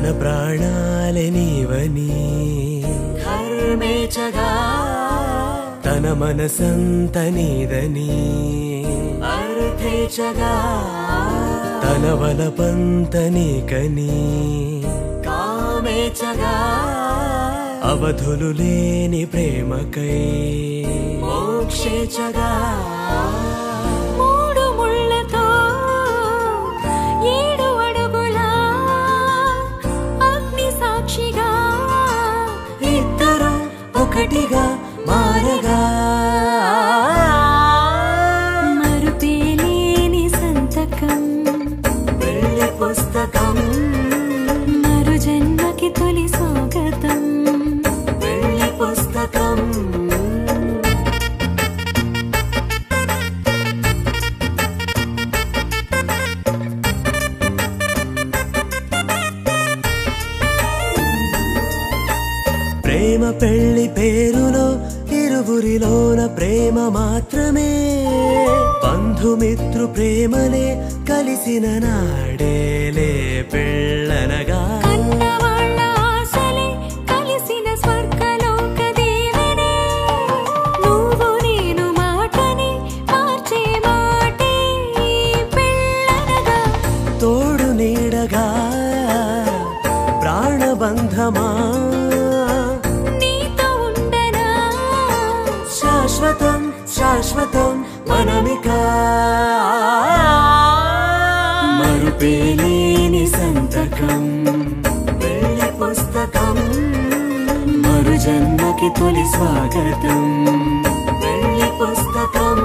తన ప్రాణాలే నీవని ధర్మేచగా తన మనసంత నీదని అర్థేచగా తన వలపంత నీకని కామేచగా అవధులు లేని ప్రేమకై మోక్షేచగా మూడు ముళ్ళతో 7 అడుగుల అగ్ని సాక్షిగా ఇద్దరు ఒకటిగా మారగా మరుపేలేని సంతకం పెళ్లి పుస్తకం మరు జన్మకి తొలి స్వాగతం పెళ్లి పుస్తకం ప్రేమ పెళ్లి పేరులో ఇరువురిలోన ప్రేమ మాత్రమే బంధుమిత్రు ప్రేమలే కలిసిన నాడేలే పెళ్ళనగా కన్నవాళ్ళ ఆశలే కలిసిన స్వర్గలోక దేవుడే నువ్వు నేను మాటని మార్చే మాటే పెళ్ళనగా తోడు నీడగా ప్రాణబంధమా నీతో ఉండనా శాశ్వతం శాశ్వతం మనమిక మరుపేలేని సంతకం పెళ్లి పుస్తకం మరు జన్మకి తొలి స్వాగతం పెళ్లి పుస్తకం